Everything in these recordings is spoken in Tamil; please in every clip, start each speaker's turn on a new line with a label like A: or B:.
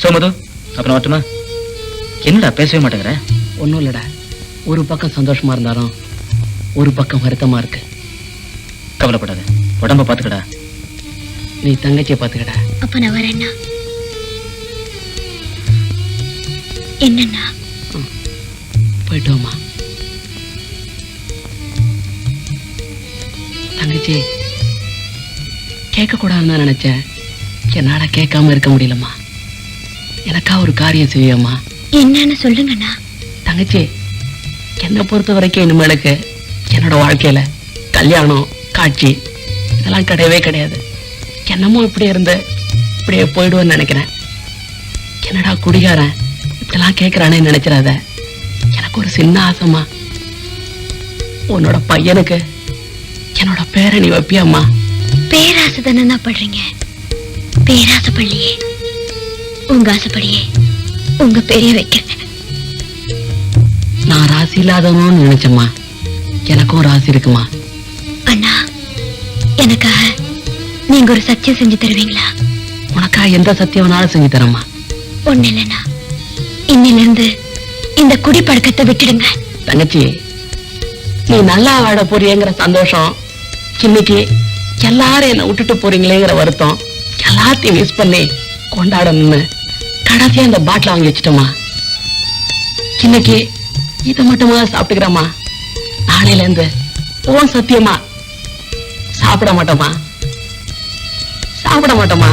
A: சோமது அப்புறம் வரட்டுமா? என்னடா பேசவே மாட்டேங்கிற?
B: ஒன்றும் இல்லடா, ஒரு பக்கம் சந்தோஷமா இருந்தாலும் ஒரு பக்கம் வருத்தமா இருக்கு.
A: கவலைப்படாத, உடம்ப பாத்துக்கடா.
B: நீ தங்கச்சியை பாத்துக்கடா.
C: அப்ப நான் வரேன்னா என்னன்னா?
B: போயிட்டோமா தங்கச்சி? கேட்க கூடாதுன்னு தான் நினைச்சேன், என்னால கேட்காம இருக்க முடியலம்மா. எனக்கா ஒரு காரியம் செய்யம்மா.
C: என்னன்னு சொல்லுங்கண்ணா.
B: தங்கச்சி, என்னை பொறுத்த வரைக்கும் இனிமேலுக்கு என்னோட வாழ்க்கையில கல்யாணம் காட்சி இதெல்லாம் கிடையவே கிடையாது. என்னமோ இப்படி இருந்து இப்படியே போயிடுவேன்னு நினைக்கிறேன். என்னடா குடிகாரன் இப்படிலாம் கேட்கிறானே நினைச்சிடாத. எனக்கு ஒரு சின்ன ஆசைம்மா, உன்னோட பையனுக்கு என்னோட பேரை நீ வைப்பியம்மா.
C: பேராசை தானே படுறீங்க? பேராசை பள்ளியே, உங்க ஆசைப்படியே உங்க பேரைய வைக்கிறேன்.
B: நான் ராசி இல்லாதவனும் நினைச்சம்மா, எனக்கும் ராசி இருக்குமா.
C: அண்ணா, எனக்காக நீங்க ஒரு சத்தியம் செஞ்சு தருவீங்களா?
B: உனக்கா எந்த சத்தியம்னாலும் செஞ்சு தரமா.
C: ஒண்ணு இல்லைண்ணா, இன்னில இருந்து இந்த குடிப்பழக்கத்தை விட்டுடுங்க.
B: தங்கச்சி, நீ நல்லா வாழ போறியங்கிற சந்தோஷம், இன்னைக்கு எல்லாரும் என்ன விட்டுட்டு போறீங்களேங்கிற வருத்தம் எல்லாத்தையும் மிஸ் பண்ணி கொண்டாடணும்னு கடைசியா இந்த பாட்டில வாங்கி வச்சுட்டோமா. இன்னைக்கு இதை மட்டுமா சாப்பிட்டுக்கிறோமா. நாளையில இருந்து ஓன் சத்தியமா சாப்பிட மாட்டோமா, சாப்பிட மாட்டோமா.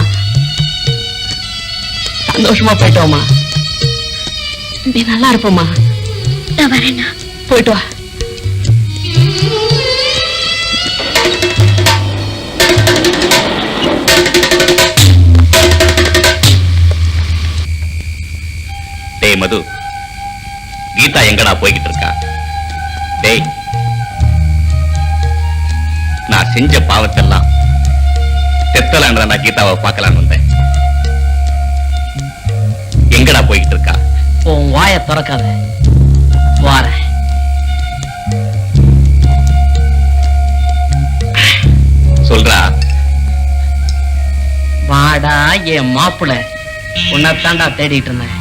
B: சந்தோஷமா போயிட்டோமா. நீ நல்லா இருப்போமா.
C: நான் வரேண்ணா.
B: போயிட்டு வா.
D: டேய் மது, கீதா எங்கடா போய்கிட்டு இருக்கா? டேய், நான் செஞ்ச பாவத்தெல்லாம் தெத்தலான்றத நான் கீதாவை பார்க்கலான்னு வந்தேன். எங்கடா போய்கிட்டு இருக்கா?
B: உன் வாயை திறக்காத, வார.
D: சொல்றா.
B: வாடா என் மாப்பிள, உன்னைத்தாண்டா தேடிட்டு இருந்தேன்.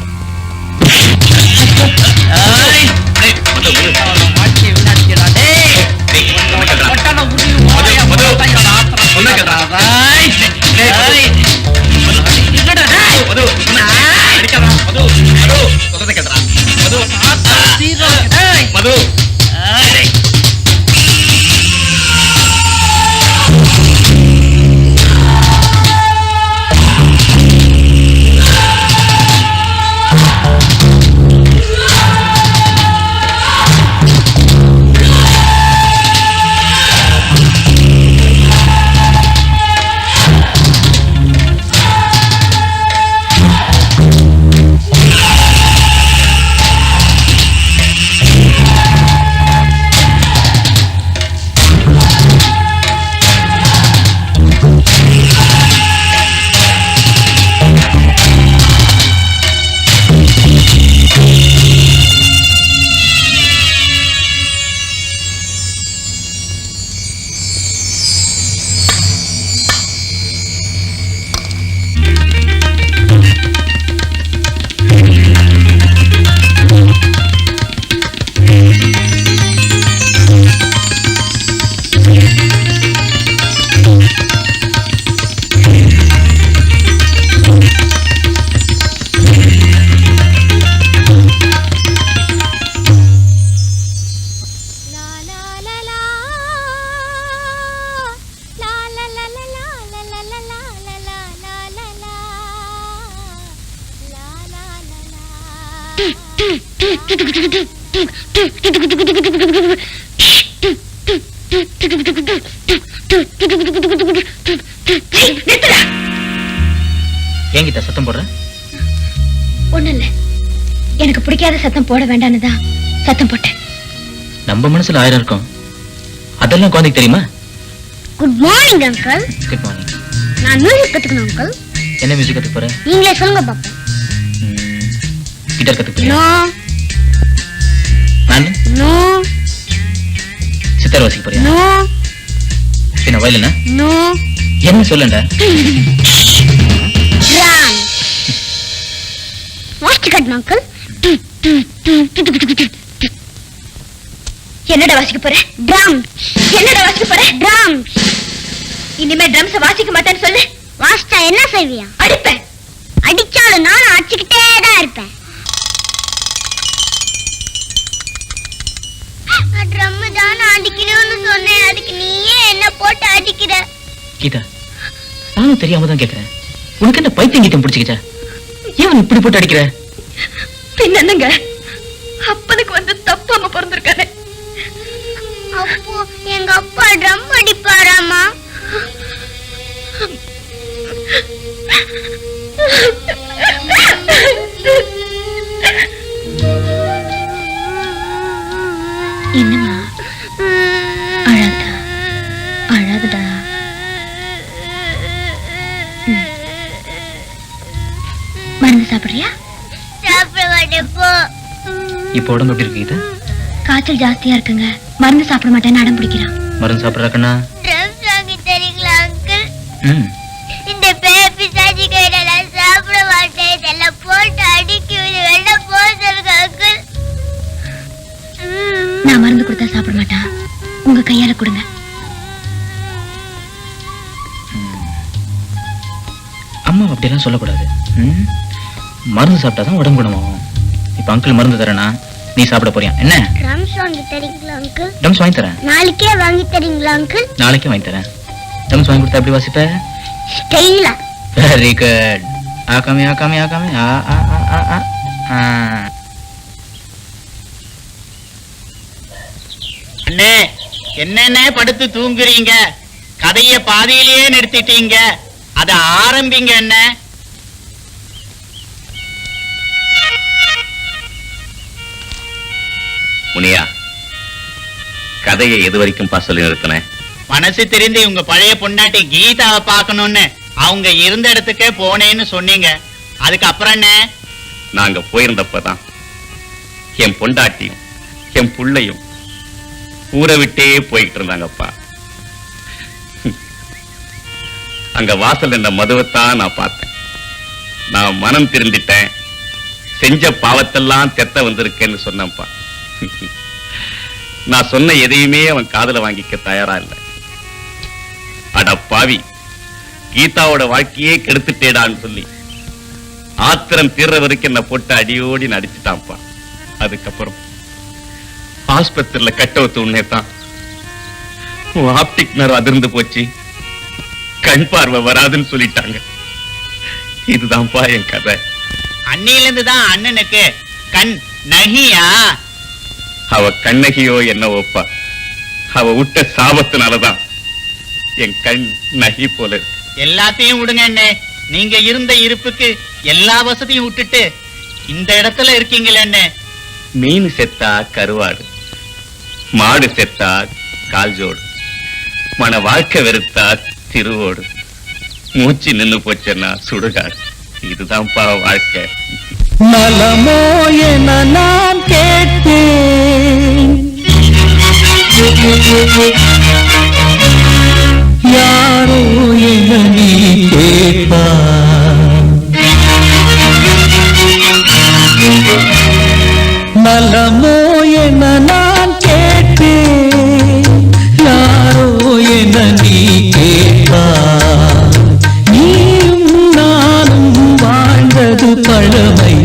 A: ஏங்கிட்ட சத்தம் போடுற?
C: ஒண்ணு இல்ல, எனக்கு பிடிக்காத சத்தம் போட வேண்டாம்னுதான் சத்தம் போட்டேன்.
A: நம்ம மனசுல 1000 இருக்கும், அதெல்லாம் குழந்தைக்கு தெரியுமா?
C: Good morning uncle.
A: Good morning.
C: நான் மியூசிக் கத்துக்கணும் அங்கிள்.
A: என்ன மியூசிக் கத்துக்க போற?
C: நீங்களே சொல்லுங்க பாப்பா.
A: கிட்டார் கத்துக்க போறியா?
C: நோ.
A: நான்
C: நோ.
A: சித்தார் வாசிக்க போறியா?
C: நோ.
A: என்ன வயலினா?
C: நோ.
A: என்ன சொல்லுண்டா?
C: ட்ரம். வாசிச்சு காட்டணும் அங்கிள். என்னடா வாசிக்க போற? ட்ரம். என்னடா வாசிக்க போற? ட்ரம். இனிமே ட்ரம்ஸ் வாசிக்க மாட்டேன்னு சொல்லு. வாசிச்சா என்ன செய்வியா? அடிப்பேன். அடிச்சாலும் நானும் அடிச்சுக்கிட்டே தான் இருப்பேன். ட்ரம் தான் அடிக்கணும்னு சொன்னேன், அதுக்கு நீயே என்ன போட்டு அடிக்கிற?
A: கீதா, நானும் தெரியாம தான் கேக்குறேன். உனக்கு என்ன பைத்தியம் கீத்தம் பிடிச்சிக்கிச்சா? ஏன் இப்படி போட்டு அடிக்கிற?
C: பின்ன என்னங்க, அப்பனுக்கு வந்து தப்பாம பிறந்திருக்கானே. அப்போ எங்க அப்பா ட்ரம் அடிப்பாராமா? என்னம்மா அழாதா? அழாதடா. மருந்து சாப்பிடுறியா? சாப்பிட மாட்டேன் போ.
A: இப்ப உடம்பு எப்படி இருக்கு கீதா?
C: காய்ச்சல் ஜாஸ்தியா இருக்குங்க, மருந்து சாப்பிட மாட்டேன்னு அடம் பிடிக்கிறான்.
A: மருந்து சாப்பிடுறாக்கண்ணா?
C: ட்ரம்ஸ் வாங்கி தரீங்களா அங்கிள்?
A: ம்.
C: இந்த பேபி சாஜி கையில நான் சாப்பிட மாட்டேன், இதெல்லாம் போட்டு அடிக்கி வெளில போதுங்க அங்கிள். நான் மருந்து கொடுத்தா சாப்பிட மாட்டான், உங்க கையால கொடுங்க.
A: அம்மா அப்படியெல்லாம் சொல்லக்கூடாது. மருந்து சாப்பிட்டாதான் உடம்பு குணமாகும். இப்ப அங்கிள் மருந்து தரேனா, நீ சாப்பிட போறியா என்ன?
C: ட்ரம்ஸ் வாங்கி தரீங்களா அங்கிள்?
A: ட்ரம்ஸ் வாங்கி தரேன்.
C: நாளைக்கே வாங்கி தரீங்களா அங்கிள்?
A: நாளைக்கே வாங்கி தரேன். ட்ரம்ஸ் வாங்கி கொடுத்தா எப்படி வாசிப்ப?
C: ஸ்டைலா.
A: Very good. ஆகாமி ஆகாமி ஆகாமி ஆ ஆ ஆ ஆ ஆ.
E: அண்ணே, என்னென்ன படுத்து தூங்குறீங்க? கதைய பாதியிலேயே நிறுத்திட்டீங்க, அத ஆரம்பிங்க அண்ணே.
D: முனியா, கதையை எது வரைக்கும் சொல்லி நிறுத்தினேன்?
E: மனசு தெரிந்து உங்க பழைய பொண்டாட்டி கீதாவை பார்க்கணும்னு அவங்க இருந்த இடத்துக்கே போனேன்னு சொன்னீங்க. அதுக்கப்புறம் என்ன?
D: நாங்க போயிருந்தப்பதான் என் பொண்டாட்டியும் என் புள்ளையும் ஊரை விட்டே போயிட்டு இருந்தாங்கப்பா. அங்க வாசல் நின்ற மதுவைத்தான் நான் பார்த்தேன். நான் மனம் திருந்திட்டேன், செஞ்ச பாவத்தெல்லாம் தெத்த வந்திருக்கேன்னு சொன்னப்பா. நான் சொன்ன எதையுமே அவன் காதுல வாங்கிக்க தயாரா இல்லை. அட பாவி, கீதாவோட வாழ்க்கையே கெடுத்துட்டேடான்னு சொல்லி ஆத்திரம் தீர்ற வரைக்கும் என்ன போட்டு அடியோடி நடிச்சுட்டான்ப்பா. அதுக்கப்புறம் ஆஸ்பத்திரியில கட்டவுத்து உடனே தான் ஆப்டிக் நர்வ் அதிர்ந்து போச்சு, கண் பார்வை வராதுன்னு சொல்லிட்டாங்க. இதுதான்ப்பா என் கதை.
E: அன்னிலிருந்து தான் அண்ணனுக்கு கண் நகியா?
D: அவ கண்ணகியோ என்னவோப்பா, அவ விட்ட சாபத்தினாலதான் என் கண் நகி போல இருக்கு.
E: எல்லாத்தையும் விடுங்க அண்ணே, நீங்க இருந்த இருப்புக்கு எல்லா வசதியும் விட்டுட்டு இந்த இடத்துல இருக்கீங்களே அண்ணே.
D: மீன் செத்தா கருவாடு, மாடு செத்தா கால்ஜோடு, மன வாழ்க்கை வெறுத்தா திருவோடு, மூச்சு நின்னு போச்சுன்னா சுடுகாடு. இதுதான்ப்பா வாழ்க்கை.
F: நலமோ என நான் கேட்டேன், யாரோ என நீ கேட்பாய். நலமோ என நான் கேட்டேன், யாரோ என நீ கேட்பாய். நீயும் நானும் வாழ்ந்தது பழமை,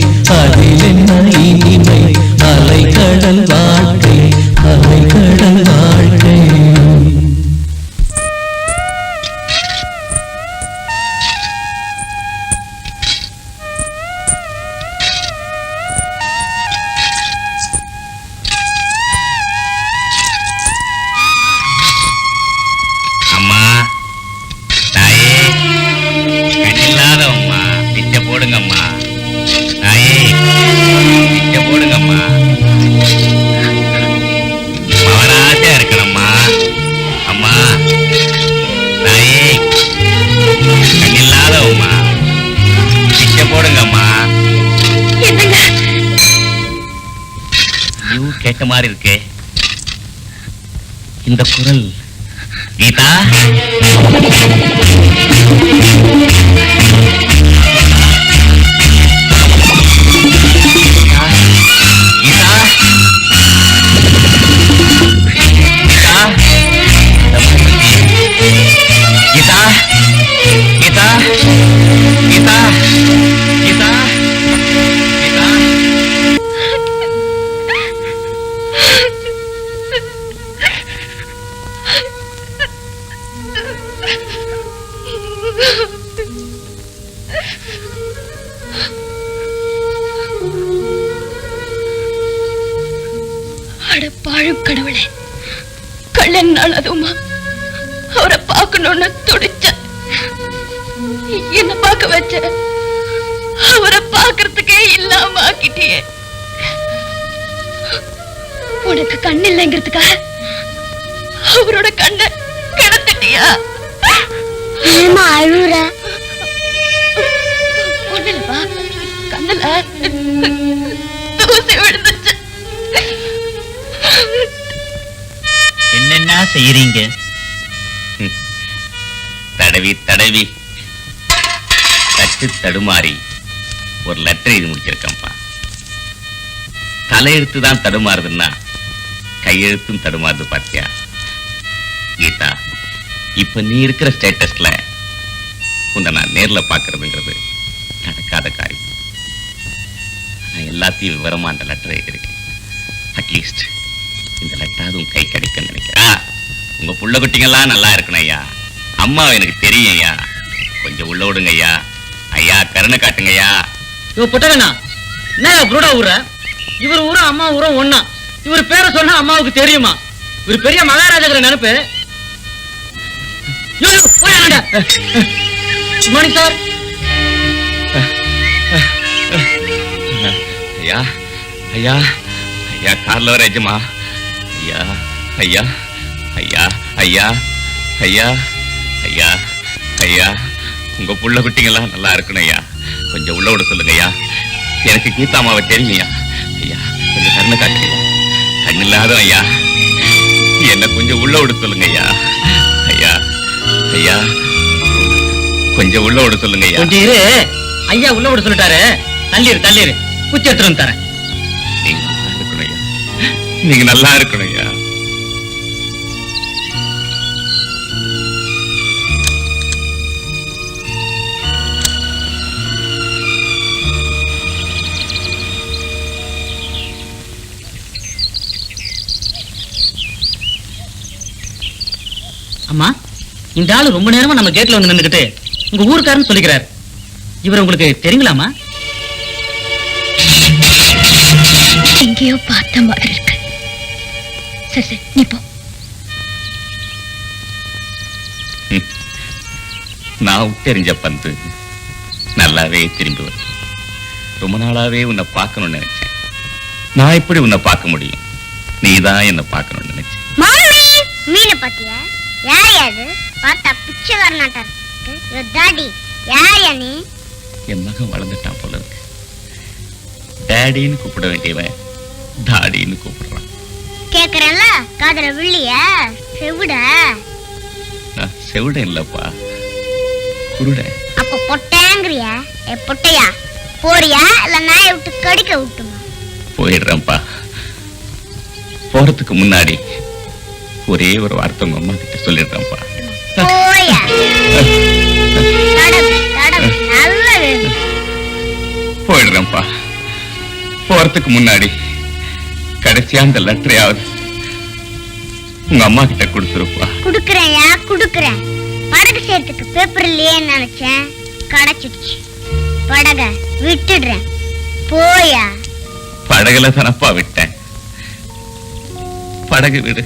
F: அதில் என்ன இனிமை? அலைக்கடல் வாழ்க்கை, அலைக்கடல் வாழ்க்கை.
D: அம்மா, தாயே, கண்ணில்லாத அம்மா, பிச்சை போடுங்கம்மா. தாயே, பிச்சை போடுங்கம்மா. மவராசா இருக்கணும்மா. அம்மா, தாயே, கண்ணில்லாத அம்மா, பிச்சை போடுங்கம்மா. ஐயோ, கேட்ட மாதிரி இருக்கே இந்த குரல். கீதா,
C: அட பாழும் கடவுளே, கல்யாண நாள் அதுவுமா அவரை பார்க்கணும்னு துடிச்ச, என்ன பார்க்க வச்ச, அவரை பார்க்கறதுக்கே இல்லாம ஆக்கிட்டியே. உனக்கு கண் இல்லைங்கிறதுக்காக அவரோட கண்ணை கிடத்திட்டியா? அழுற ஒண்ணுலப்பா, கண்ணுல தூசி விழுந்துச்சு.
E: என்னென்ன செய்யறீங்க?
D: தடவி தடவி தட்டு தடுமாறி ஒரு லெட்டர் எழுதி முடிச்சிருக்கேன்ப்பா. தலையெழுத்து தான் தடுமாறுதுன்னா கையெழுத்தும் தடுமாறுது பாத்தியா? கீதா, இப்ப நீ இருக்கிற ஸ்டேட்டஸ்ல உன்னை நான் நேர்ல பாக்குறதுங்கிறது நடக்காத காரியம். நான் எல்லாத்தையும் விவரமா அந்த லெட்டரை எழுதியிருக்கேன். அட்லீஸ்ட் இந்த லெட்டராவது உன் கை கிடைக்கும்னு நினைக்கிறேன். உங்க புள்ள குட்டிங்கெல்லாம் நல்லா இருக்கணும் ஐயா. அம்மா எனக்கு தெரியும் ஐயா, கொஞ்சம் உள்ள விடுங்க ஐயா. ஐயா கருணை காட்டுங்க ஐயா.
A: இவ புட்டகண்ணா என்ன புருடா ஊர? இவர் ஊரும் அம்மா ஊரும் ஒண்ணா. இவர் பேரை சொன்னா அம்மாவுக்கு தெரியுமா? இவர் பெரிய மகாராஜாங்கிற நினைப்பு. Morning sir.
D: ஐயா ஐயா ஐயா கார்ல வர எஜமா. ஐயா ஐயா ஐயா ஐயா ஐயா ஐயா ஐயா, உங்க புள்ள குட்டிங்கெல்லாம் நல்லா இருக்கணும் ஐயா. கொஞ்சம் உள்ள விட சொல்லுங்க ஐயா. எனக்கு கீதாமாவை தெரியும் ஐயா. ஐயா கொஞ்சம் கண்ணு காட்டுங்க ஐயா. கண்ணு இல்லாத ஐயா, என்ன கொஞ்சம் உள்ள விட சொல்லுங்க ஐயா. ஐயா ஐயா கொஞ்சம் உள்ள விட சொல்லுங்க ஐயா.
A: கொஞ்சம் இரு ஐயா, உள்ள விட சொல்லிட்டாரு. தள்ளிரு தள்ளிரு, குச்சி எடுத்துட்டு தரேன்.
D: நீங்க நல்லா இருக்கணும் ஐயா. நீங்க நல்லா இருக்கணும் ஐயா.
A: அம்மா, இந்த ஆளு ரொம்ப நேரமா நம்ம கேட்ல வந்து நின்னுக்கிட்டு உங்க ஊருக்காரன்னு சொல்லிக்கிறார். இவர் உங்களுக்கு தெரியுங்களாமா?
C: எங்கேயோ பார்த்த மாதிரி இருக்கு. சரி சரி, நீ போ.
D: நான் விட்டெறிஞ்ச பந்து நல்லாவே திரும்பி வரும். ரொம்ப நாளாவே உன்னை பார்க்கணும்னு நினைச்சேன். நான் எப்படி உன்னை பார்க்க முடியும்? நீதான் என்ன பார்க்கணும்னு நினைச்சேன்.
C: மாமி, மீனை பாத்தியா? யார் அது? பார்த்தா பிச்சைக்காரனாட்டா இருக்கு. டாடி, யார் நீ?
D: என் மகன் வளர்ந்துட்டான் போல இருக்கு. டேடின்னு கூப்பிட வேண்டியவன் டாடின்னு கூப்பிடுறான்.
C: கேக்குறேன்ல, காதல வில்லிய செவிட.
D: நான் செவிட இல்லப்பா, குருட.
C: அப்ப பொட்டேங்கிறிய? பொட்டையா போறியா இல்ல நாயை விட்டு கடிக்க விட்டுமா?
D: போயிடுறேன்ப்பா. போறதுக்கு முன்னாடி ஒரே ஒரு வார்த்தை உங்க அம்மா கிட்ட சொல்லிடுறேன்ப்பா.
C: போயா நல்ல வேணும்.
D: போயிடுறேன்ப்பா. போறதுக்கு முன்னாடி கடைசியா அந்த லெட்டரையாவது உங்க அம்மா கிட்ட கொடுத்துருப்பா.
C: குடுக்கறேன்யா, குடுக்கறேன். படகு சேர்த்துக்கு பேப்பர் இல்லையே நினைச்சேன், கிடைச்சிடுச்சு. படக விட்டுடுறேன், போயா.
D: படகுல தானப்பா விட்டேன். படகு விடு.